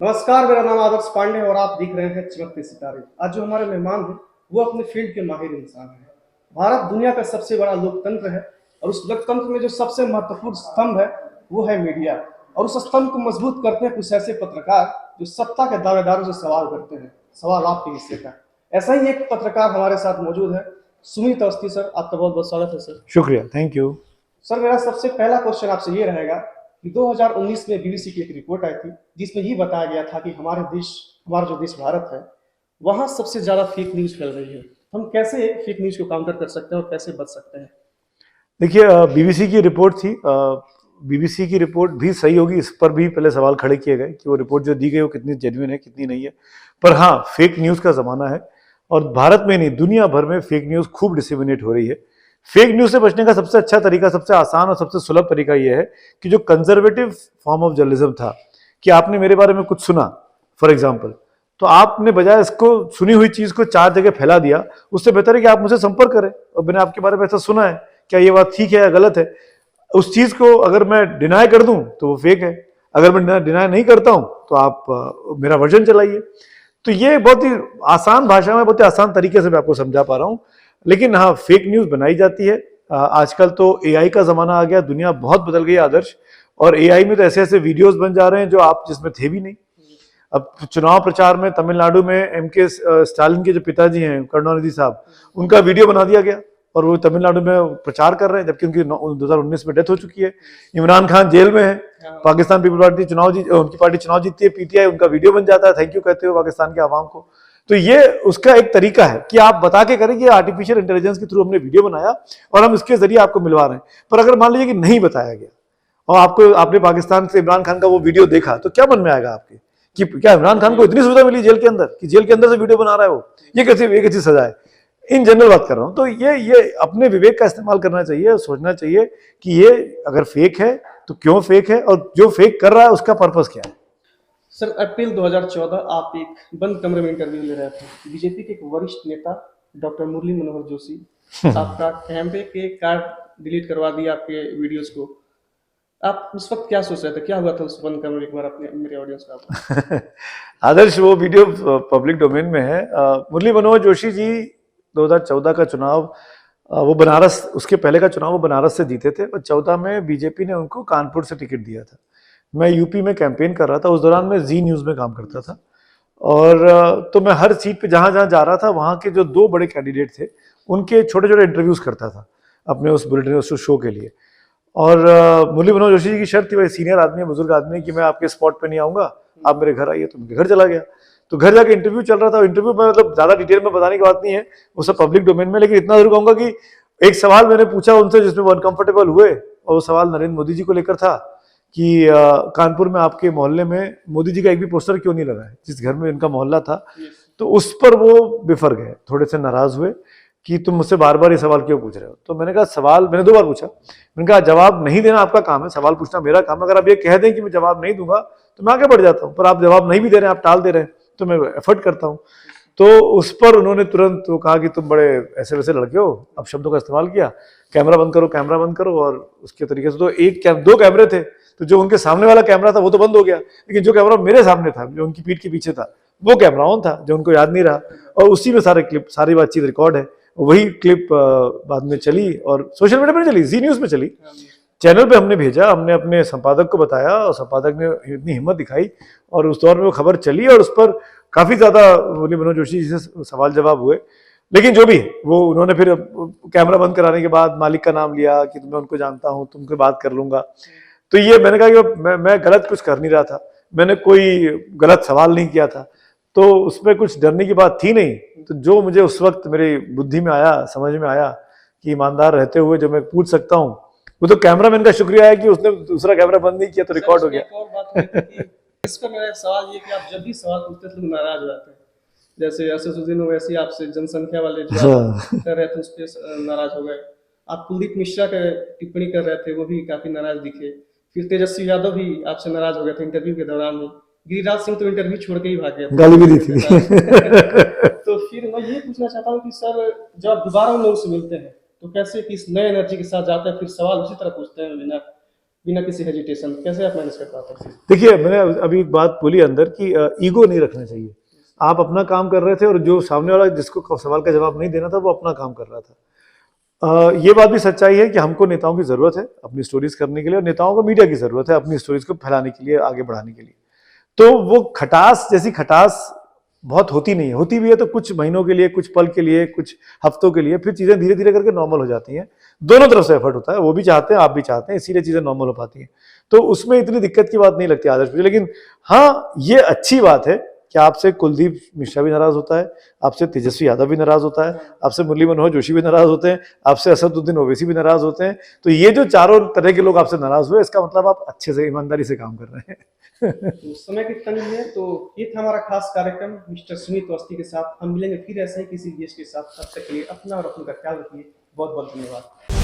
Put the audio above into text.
नमस्कार, मेरा नाम आदर्श पांडे और आप देख रहे हैं चमकते सितारे। आज जो हमारे मेहमान हैं वो अपने फील्ड के माहिर इंसान हैं। भारत दुनिया का सबसे बड़ा लोकतंत्र है और उस लोकतंत्र में जो सबसे महत्वपूर्ण स्तंभ है वो है मीडिया। और उस स्तंभ को मजबूत करते हैं कुछ ऐसे पत्रकार जो सत्ता के दावेदारों से सवाल करते हैं, सवाल आपके हिस्से का। ऐसा ही एक पत्रकार हमारे साथ मौजूद है, सुमित अवस्थी सर। आपका बहुत बहुत स्वागत है सर। शुक्रिया, थैंक यू। सर, मेरा सबसे पहला क्वेश्चन आपसे ये रहेगा कि 2019 में बीबीसी की एक रिपोर्ट आई थी जिसमें ये बताया गया था कि हमारा जो देश भारत है वहाँ सबसे ज़्यादा फेक न्यूज़ फैल रही है। हम कैसे फेक न्यूज़ को काउंटर कर सकते हैं और कैसे बच सकते हैं? देखिए, बीबीसी की रिपोर्ट थी। बीबीसी की रिपोर्ट भी सही होगी, इस पर भी पहले सवाल खड़े किए गए कि वो रिपोर्ट जो दी गई वो कितनी जेन्युइन है, कितनी नहीं है। पर हाँ, फेक न्यूज़ का ज़माना है और भारत में नहीं, दुनिया भर में फेक न्यूज़ खूब डिसेमिनेट हो रही है। फेक न्यूज़ से बचने का सबसे अच्छा तरीका, सबसे आसान और सबसे सुलभ तरीका ये है कि जो कंजर्वेटिव फॉर्म ऑफ जर्नलिज्म था, कि आपने मेरे बारे में कुछ सुना फॉर एग्जाम्पल, तो आपने बजाय इसको सुनी हुई चीज़ को 4 जगह फैला दिया, उससे बेहतर है कि आप मुझसे संपर्क करें और मैंने आपके बारे में ऐसा सुना है, क्या ये बात ठीक है या गलत है। उस चीज़ को अगर मैं डिनाई कर दूं तो वो फेक है, अगर मैं डिनाई नहीं करता हूं तो आप मेरा वर्जन चलाइए। तो ये बहुत ही आसान भाषा में, बहुत ही आसान तरीके से मैं आपको समझा पा रहा हूँ। लेकिन हाँ, फेक न्यूज़ बनाई जाती है। आजकल तो एआई का ज़माना आ गया, दुनिया बहुत बदल गई आदर्श, और एआई में तो ऐसे ऐसे वीडियोस बन जा रहे हैं जो आप जिसमें थे भी नहीं। अब चुनाव प्रचार में तमिलनाडु में एमके स्टालिन के जो पिताजी हैं, करुणानिधि साहब, उनका वीडियो बना दिया गया और वो तमिलनाडु में प्रचार कर रहे हैं, जबकि उनकी 2019 में डेथ हो चुकी है। इमरान खान जेल में है, पाकिस्तान पीपल पार्टी उनकी पार्टी चुनाव जीतती है, पीटीआई, उनका वीडियो बन जाता है थैंक यू कहते हुए पाकिस्तान के आवाम को। तो ये उसका एक तरीका है कि आप बता के करें कि आर्टिफिशियल इंटेलिजेंस के थ्रू हमने वीडियो बनाया और हम इसके जरिए आपको मिलवा रहे हैं। पर अगर मान लीजिए कि नहीं बताया गया और आपने पाकिस्तान से इमरान खान का वो वीडियो देखा, तो क्या मन में आएगा आपके कि क्या इमरान खान को इतनी सुविधा मिली जेल के अंदर कि जेल के अंदर से वीडियो बना रहा है वो? ये कैसी सजा है? इन जनरल बात कर रहा हूं। तो ये अपने विवेक का इस्तेमाल करना चाहिए और सोचना चाहिए कि ये अगर फेक है तो क्यों फेक है और जो फेक कर रहा है उसका पर्पस क्या है। सर, अप्रैल 2014 आप एक बंद कमरे में इंटरव्यू ले रहे थे। बीजेपी के एक वरिष्ठ नेता डॉक्टर मुरली मनोहर जोशी आपका कैमरे के कार्ड डिलीट करवा दिया आपके वीडियोस को। आप उस वक्त क्या सोच रहे थे, क्या हुआ था उस बंद कमरे? एक बार अपने मेरे ऑडियंस का आदर्श, वो वीडियो पब्लिक डोमेन में है। मुरली मनोहर जोशी जी 2014 का चुनाव, वो बनारस, उसके पहले का चुनाव वो बनारस से जीते थे और 14 में बीजेपी ने उनको कानपुर से टिकट दिया था। मैं यूपी में कैंपेन कर रहा था, उस दौरान मैं जी न्यूज़ में काम करता था और तो मैं हर सीट पे जहाँ जहाँ जा रहा था वहाँ के जो 2 बड़े कैंडिडेट थे उनके छोटे छोटे इंटरव्यूज़ करता था अपने उस बुलेटिन, उस शो के लिए। और मुरली मनोहर जोशी जी की शर्त थी, भाई सीनियर आदमी है, बुजुर्ग आदमी है, कि मैं आपके स्पॉट पे नहीं आऊँगा, आप मेरे घर आइए। तो उनके घर चला गया। तो घर जाके इंटरव्यू चल रहा था। इंटरव्यू में मतलब ज़्यादा डिटेल में बताने की बात नहीं है, वो सब पब्लिक डोमेन में, लेकिन इतना जरूर कहूँगा कि एक सवाल मैंने पूछा उनसे जिसमें वो अनकंफर्टेबल हुए, और वो सवाल नरेंद्र मोदी जी को लेकर था कि कानपुर में आपके मोहल्ले में मोदी जी का एक भी पोस्टर क्यों नहीं लगा है, जिस घर में इनका मोहल्ला था। तो उस पर वो बिफर गए, थोड़े से नाराज हुए कि तुम मुझसे बार बार ये सवाल क्यों पूछ रहे हो। तो मैंने कहा, सवाल मैंने 2 बार पूछा, मैंने कहा जवाब नहीं देना आपका काम है, सवाल पूछना मेरा काम है। अगर आप ये कह दें कि मैं जवाब नहीं दूंगा तो मैं आगे बढ़ जाता हूँ, पर आप जवाब नहीं भी दे रहे हैं, आप टाल दे रहे हैं, तो मैं एफर्ट करता हूँ। तो उस पर उन्होंने तुरंत वो कहा कि तुम बड़े ऐसे वैसे लड़के हो, अब शब्दों का इस्तेमाल किया, कैमरा बंद करो, कैमरा बंद करो। और उसके तरीके से तो 2 कैमरे थे, तो जो उनके सामने वाला कैमरा था वो तो बंद हो गया, लेकिन जो कैमरा मेरे सामने था, जो उनकी पीठ के पीछे था, वो कैमरा ऑन था, जो उनको याद नहीं रहा। और उसी में सारी बातचीत रिकॉर्ड है। वही क्लिप बाद में चली और सोशल मीडिया पर चली, जी न्यूज़ में चली, चैनल पे हमने भेजा, हमने अपने संपादक को बताया और संपादक ने इतनी हिम्मत दिखाई और उस दौर में वो खबर चली और उस पर काफ़ी ज़्यादा मुरली मनोहर जोशी जी से सवाल जवाब हुए। लेकिन जो भी वो, उन्होंने फिर कैमरा बंद कराने के बाद मालिक का नाम लिया कि मैं उनको जानता हूँ, तुमसे बात कर लूँगा। तो ये मैंने कहा कि मैं गलत कुछ कर नहीं रहा था, मैंने कोई गलत सवाल नहीं किया था, तो उसमें कुछ डरने की बात थी नहीं। तो जो मुझे उस वक्त मेरी बुद्धि में आया, समझ में आया कि ईमानदार रहते हुए जो मैं पूछ सकता हूँ, वो तो कैमरामैन का शुक्रिया है कि उसने दूसरा कैमरा बंद नहीं किया तो रिकॉर्ड हो गया। एक और बात हुई थी कि इस पर मेरा सवाल ये कि आप जब भी सवाल पूछते थे लोग नाराज हो जाते हैं, जैसे असदुद्दीन ओवैसी आपसे जनसंख्या वाले जो कर रहे थे उस पर नाराज हो गए। आप कुलदीप मिश्रा के टिप्पणी कर रहे थे, वो भी काफी नाराज दिखे। फिर तेजस्वी यादव भी आपसे नाराज हो गए थे इंटरव्यू के दौरान में। गिरिराज सिंह तो इंटरव्यू छोड़ के ही भाग गए थे, गाली भी दी थी। तो फिर मैं ये पूछना चाहता हूँ कि सर, जब आप दोबारा उन लोगों से मिलते हैं तो कैसे कि इस नए एनर्जी के साथ जाते हैं, फिर सवाल उसी तरह पूछते हैं बिना बिना किसी हेजिटेशन, कैसे आप मैनेज कर पाते हैं? देखिए, मैंने अभी एक बात बोली अंदर कि ईगो नहीं रखना चाहिए। आप अपना काम कर रहे थे और जो सामने वाला जिसको सवाल का जवाब नहीं देना था वो अपना काम कर रहा था। ये बात भी सच्चाई है कि हमको नेताओं की ज़रूरत है अपनी स्टोरीज करने के लिए, और नेताओं को मीडिया की ज़रूरत है अपनी स्टोरीज को फैलाने के लिए, आगे बढ़ाने के लिए। तो वो खटास जैसी खटास बहुत होती नहीं है, होती भी है तो कुछ महीनों के लिए, कुछ पल के लिए, कुछ हफ्तों के लिए, फिर चीज़ें धीरे धीरे करके नॉर्मल हो जाती हैं। दोनों तरफ से एफर्ट होता है, वो भी चाहते हैं, आप भी चाहते हैं, इसीलिए चीज़ें नॉर्मल हो पाती हैं। तो उसमें इतनी दिक्कत की बात नहीं लगती आदर्श मुझे। लेकिन हाँ, ये अच्छी बात है कि आपसे कुलदीप मिश्रा भी नाराज होता है, आपसे तेजस्वी यादव भी नाराज होता है, आपसे मुरली मनोहर जोशी भी नाराज होते हैं, आपसे असदुद्दीन ओवैसी भी नाराज होते हैं। तो ये जो चारों तरह के लोग आपसे नाराज हुए, इसका मतलब आप अच्छे से ईमानदारी से काम कर रहे हैं। तो समय की तंगी है, तो ये था हमारा खास कार्यक्रम मिस्टर सुमित अवस्थी के साथ। हम मिलेंगे फिर ऐसे ही किसी गेस्ट के साथ। तब तक के लिए अपना और अपने का ख्याल रखिए। बहुत बहुत धन्यवाद।